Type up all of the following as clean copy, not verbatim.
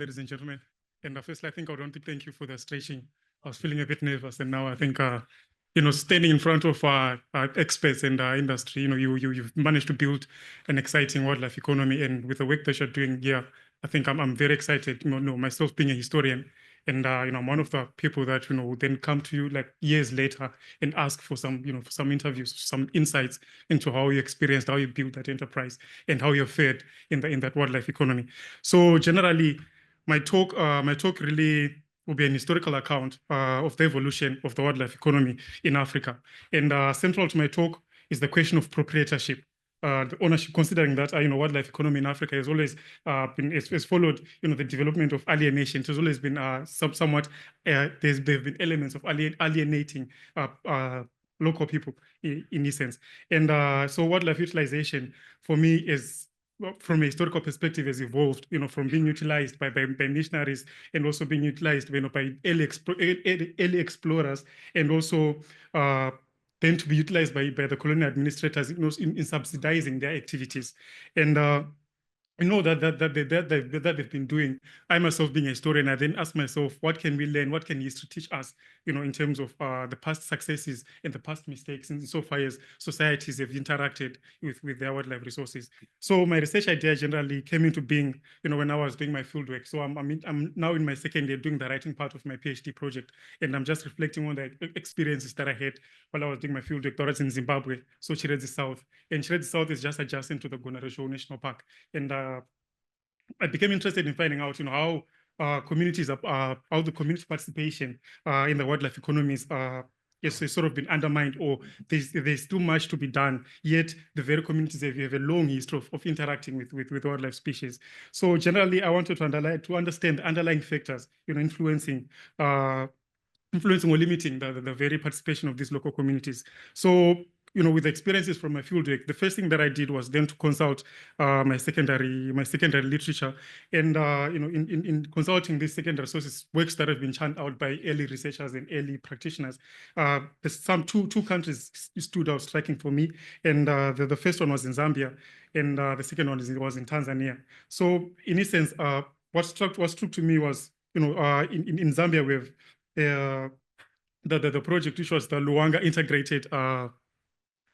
ladies and gentlemen. And firstly, I think I want to thank you for the stretching. I was feeling a bit nervous, and now I think, standing in front of experts and industry, you've managed to build an exciting wildlife economy, and with the work that you're doing here, I think I'm very excited. Myself being a historian, and I'm one of the people that would then come to you like years later and ask for some, for some interviews, some insights into how you experienced, how you built that enterprise, and how you're fared in that wildlife economy. So generally, my talk really will be an historical account of the evolution of the wildlife economy in Africa. And central to my talk is the question of proprietorship. The ownership, considering that wildlife economy in Africa has always has followed the development of alienation. It has always been somewhat there've been elements of alienating local people in essence. And so wildlife utilization for me is, from a historical perspective, has evolved, from being utilized by missionaries and also being utilized, by early explorers, and also then to be utilized by the colonial administrators, in subsidizing their activities. And that they've been doing. I myself, being a historian, I then ask myself, what can we learn? What can history teach us, in terms of the past successes and the past mistakes, insofar as societies have interacted with their wildlife resources. So my research idea generally came into being, when I was doing my fieldwork. So I'm now in my second year doing the writing part of my PhD project, and I'm just reflecting on the experiences that I had while I was doing my fieldwork. That was in Zimbabwe, so Chirezi South, and Chirezi South is just adjacent to the Gonaresho National Park. And I became interested in finding out, how communities, how the community participation in the wildlife economies has sort of been undermined, or there's too much to be done. Yet the very communities have a long history of interacting with wildlife species. So generally, I wanted to understand the underlying factors, influencing or limiting the very participation of these local communities. So, with the experiences from my fieldwork, the first thing that I did was then to consult my secondary literature, and in consulting these secondary sources, works that have been churned out by early researchers and early practitioners. There's two countries stood out striking for me, and the first one was in Zambia, and the second one was in Tanzania. So, in essence, what struck to me was, in Zambia, we have the project, which was the Luanga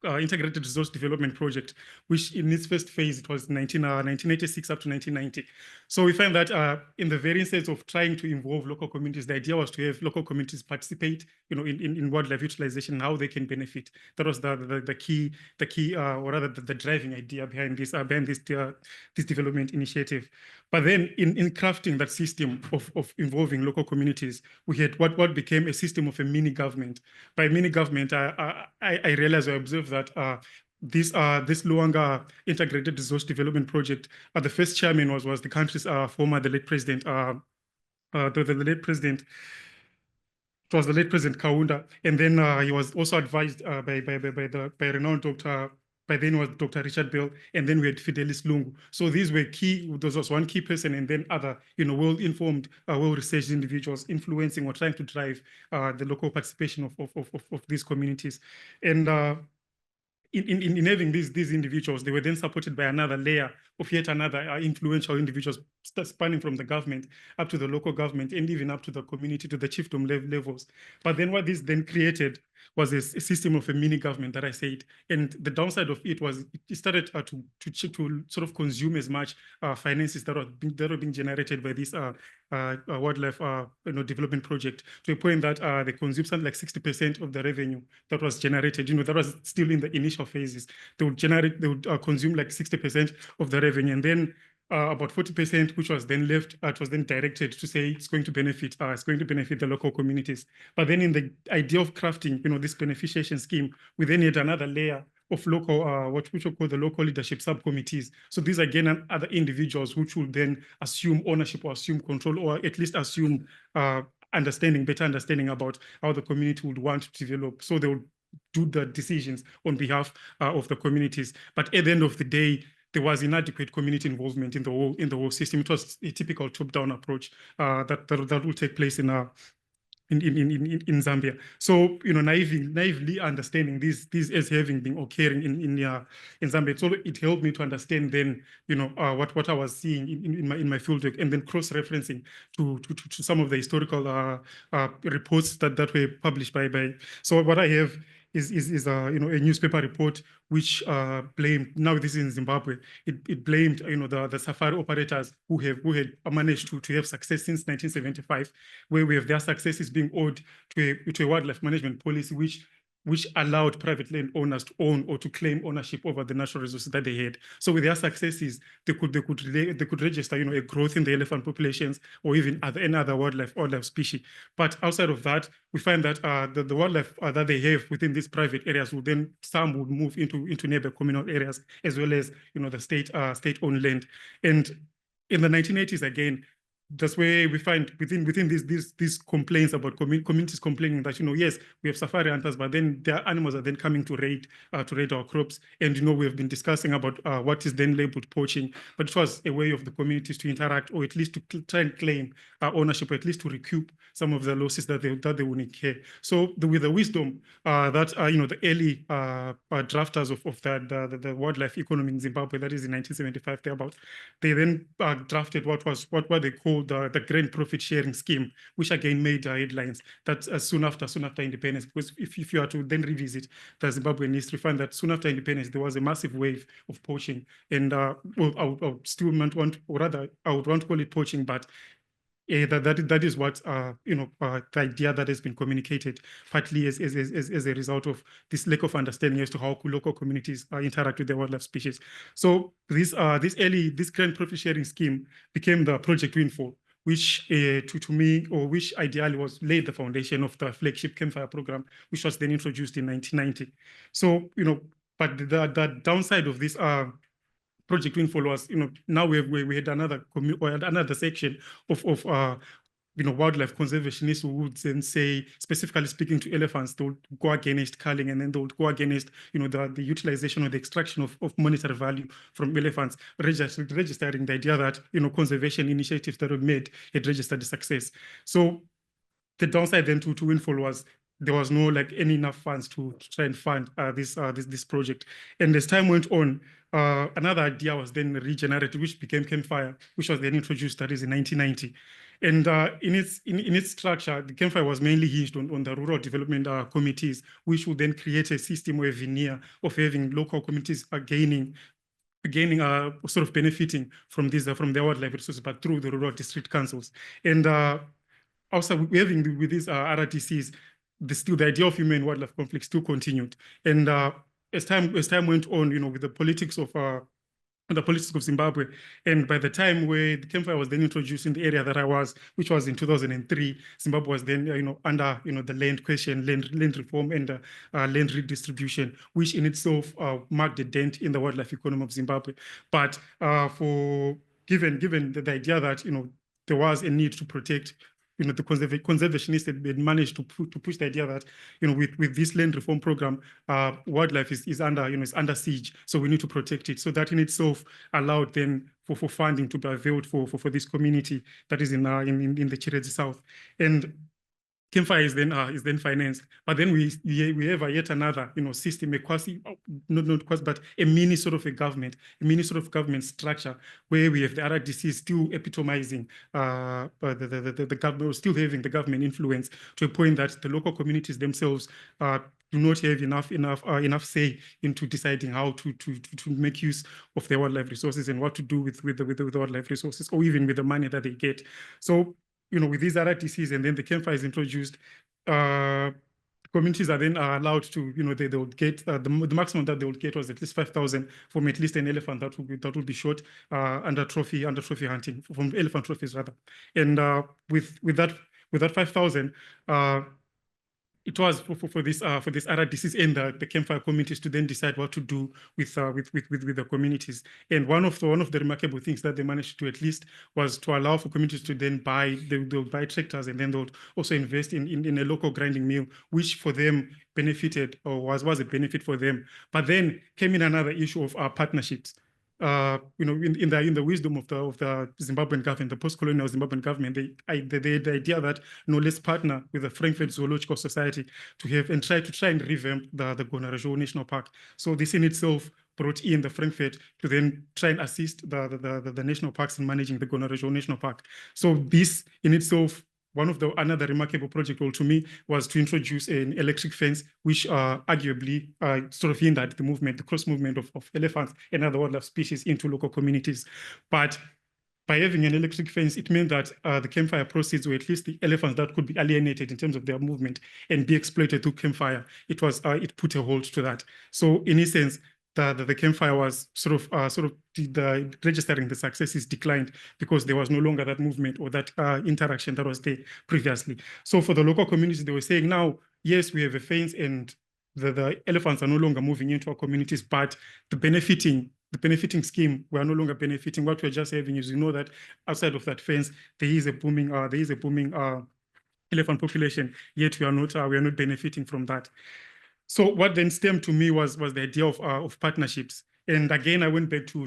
Integrated Resource Development Project, which in its first phase, it was 1986 up to 1990. So we find that in the very instance of trying to involve local communities, the idea was to have local communities participate, in wildlife utilization and how they can benefit. That was the key, or rather the driving idea behind this development initiative. But then in crafting that system of involving local communities, we had what became a system of a mini government. By mini government, I realized, I observed that this Luanga Integrated Resource Development Project, the first chairman was the country's the late president, it was the late President Kaunda, and then he was also advised by renowned doctor. By then was Dr. Richard Bell, and then we had Fidelis Lungu. So these were key. There was one key person, and then other, well-informed, well-researched individuals influencing or trying to drive the local participation of these communities. And in having these individuals, they were then supported by another layer of yet another influential individuals, spanning from the government up to the local government and even up to the community, to the chiefdom levels. But then what this then created was a system of a mini government that I said. And the downside of it was it started to sort of consume as much finances that were being generated by this wildlife development project, to a point that they consumed something like 60% of the revenue that was generated. That was still in the initial phases. They would consume like 60% of the revenue, and then about 40%, which was then left, it was then directed to say it's going to benefit the local communities. But then in the idea of crafting, this beneficiation scheme, we then had another layer of local, which we call the local leadership subcommittees. So these again are other individuals which will then assume ownership or assume control, or at least assume better understanding about how the community would want to develop. So they would do the decisions on behalf of the communities. But at the end of the day, there was inadequate community involvement in the whole system. It was a typical top-down approach that will take place in in Zambia. So, naively understanding these as having been occurring in Zambia, so it helped me to understand then, what I was seeing in my fieldwork, and then cross-referencing to some of the historical reports that were published by. So what I have is a newspaper report which blamed, now this is in Zimbabwe, it blamed the safari operators who had managed to have success since 1975, where we have their successes being owed to a wildlife management policy which allowed private land owners to own or to claim ownership over the natural resources that they had. So with their successes, they could register, a growth in the elephant populations or even any other wildlife species. But outside of that, we find that the wildlife that they have within these private areas will then, some would move into neighbor communal areas, as well as the state-owned land. And in the 1980s, again, that's where we find within these complaints about communities complaining that, yes, we have safari hunters, but then their animals are then coming to raid our crops. And we have been discussing about what is then labeled poaching, but it was a way of the communities to interact, or at least to try and claim ownership, or at least to recoup some of the losses that they would incur. So with the wisdom that the early drafters of the wildlife economy in Zimbabwe, that is in 1975 thereabout, they then drafted what they called the Grand Profit Sharing Scheme, which again made headlines. That soon after independence, because if you are to then revisit the Zimbabwean history, find that soon after independence there was a massive wave of poaching, and I would still want, or rather, I would want to call it poaching, but that is what the idea that has been communicated, partly as a result of this lack of understanding as to how local communities interact with their wildlife species. So this Grand Profit Sharing Scheme became the Project Windfall, which to me, or which ideally was laid the foundation of the flagship Campfire program, which was then introduced in 1990. So but the downside of this Project Windfall was, now we had another section of wildlife conservationists who would then say, specifically speaking to elephants, they would go against culling, and then they would go against, the utilization or the extraction of monetary value from elephants, registering the idea that, conservation initiatives that were made had registered the success. So the downside then to Windfall was there was no enough funds to try and fund this project. And as time went on, another idea was then regenerated, which became Campfire, which was then introduced, that is in 1990. And in its structure, the Campfire was mainly hinged on the rural development committees, which would then create a system or a veneer of having local communities gaining sort of benefiting from their wildlife resources, but through the rural district councils. And also, we're having with these RDCs, the idea of human wildlife conflict still continued. And as time went on, with the politics of Zimbabwe, and by the time where the Campfire was then introduced in the area that I was, which was in 2003, Zimbabwe was then under the land question, land reform, and land redistribution, which in itself marked a dent in the wildlife economy of Zimbabwe. But given the idea that there was a need to protect the conservationists had managed to push the idea that with this land reform program, wildlife is under siege, so we need to protect it. So that in itself allowed then for funding to be availed for this community that is in the Chiredzi South. And Campfire is then financed, but then we have yet another system, a quasi, not quasi, but a mini sort of government structure, where we have the RDC still epitomizing the government, still having the government influence to a point that the local communities themselves do not have enough say into deciding how to make use of their wildlife resources and what to do with the wildlife resources, or even with the money that they get. So with these RDCs, and then the Campfire is introduced, communities are then allowed to, they would get the maximum that they would get was at least 5,000 from at least an elephant that would be shot under trophy hunting, from elephant trophies rather. And with that 5,000, it was for this RDCs and the Campfire communities to then decide what to do with the communities. And one of the remarkable things that they managed to do, at least, was to allow for communities to then they'll buy tractors, and then they'll also invest in a local grinding mill, which for them benefited, or was a benefit for them. But then came in another issue of partnerships. in the wisdom of the Zimbabwean government, the post-colonial Zimbabwean government, they had the idea that let's partner with the Frankfurt Zoological Society to have and try and revamp the Gonarezhou National Park. So this in itself brought in the Frankfurt to then try and assist the national parks in managing the Gonarezhou National Park. So this in itself, another remarkable project to me was to introduce an electric fence, which arguably sort of hindered the cross movement of elephants and other wildlife species into local communities. But by having an electric fence, it meant that the campfire proceeds, or at least the elephants that could be alienated in terms of their movement and be exploited through campfire, it put a halt to that. So in essence, the campfire was registering the successes declined because there was no longer that movement or that interaction that was there previously. So for the local communities, they were saying now, yes, we have a fence and the elephants are no longer moving into our communities, but the benefiting scheme, we are no longer benefiting. What we're just having is, that outside of that fence, there is a booming elephant population, yet we are not benefiting from that. So what then stemmed to me was the idea of partnerships. And again, I went back to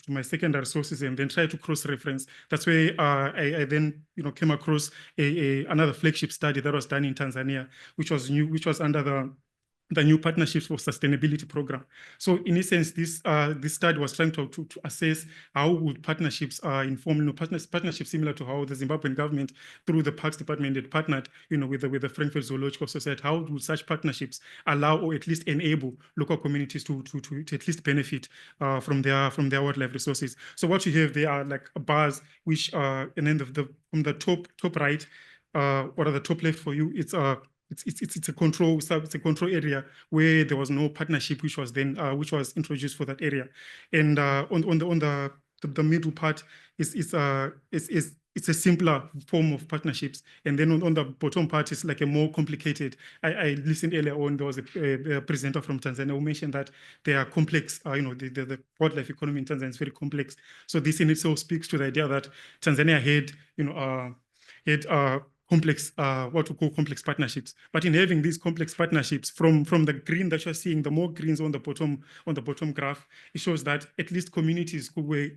my secondary sources and then tried to cross-reference. That's where I then came across another flagship study that was done in Tanzania, which was under the new Partnerships for Sustainability program. So in essence, this study was trying to assess how would partnerships inform, partnerships similar to how the Zimbabwean government through the Parks Department had partnered, with the Frankfurt Zoological Society. How would such partnerships allow or at least enable local communities to at least benefit from their wildlife resources? So what you have there are like bars, which and then from the top right, or the top left for you, it's a control area where there was no partnership, which was introduced for that area, and on the middle part it's a simpler form of partnerships, and then on the bottom part is like a more complicated. I listened earlier on, there was a presenter from Tanzania who mentioned that they are complex. The wildlife economy in Tanzania is very complex. So this in itself speaks to the idea that Tanzania had complex, what we call complex partnerships. But in having these complex partnerships, from the green that you're seeing, the more greens on the bottom graph, it shows that at least communities who were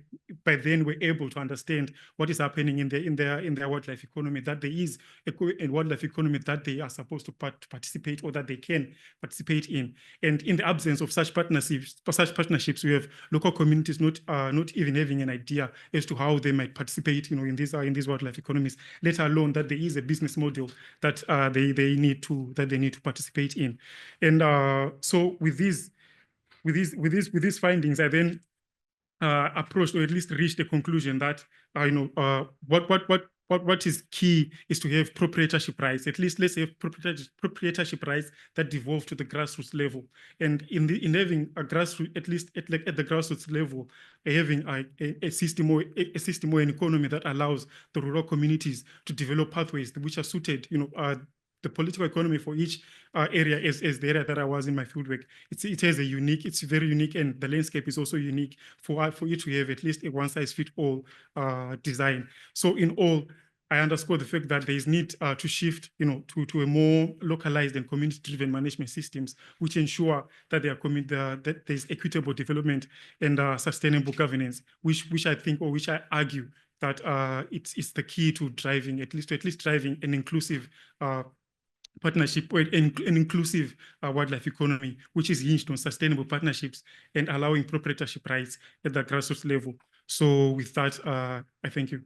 able to understand what is happening in their wildlife economy, that there is a wildlife economy that they are supposed to participate, or that they can participate in. And in the absence of such partnerships, we have local communities not even having an idea as to how they might participate, in these wildlife economies, let alone that there is a business model that they need to participate in. And so with these findings, I then approached, or at least reached the conclusion that what is key is to have proprietorship rights. At least let's have proprietorship rights that devolve to the grassroots level. And in having a grassroots, at least at the grassroots level, having a system or an economy that allows the rural communities to develop pathways which are suited, the political economy for each area is the area that I was in my fieldwork. It's very unique, and the landscape is also unique for it to have at least a one-size-fits-all design. So in all, I underscore the fact that there is need to shift, to a more localized and community-driven management systems, which ensure that that there is equitable development and sustainable governance, which I think, or which I argue that it's the key to driving, at least driving an inclusive partnership, or an inclusive wildlife economy, which is hinged on sustainable partnerships and allowing proprietorship rights at the grassroots level. So with that, I thank you.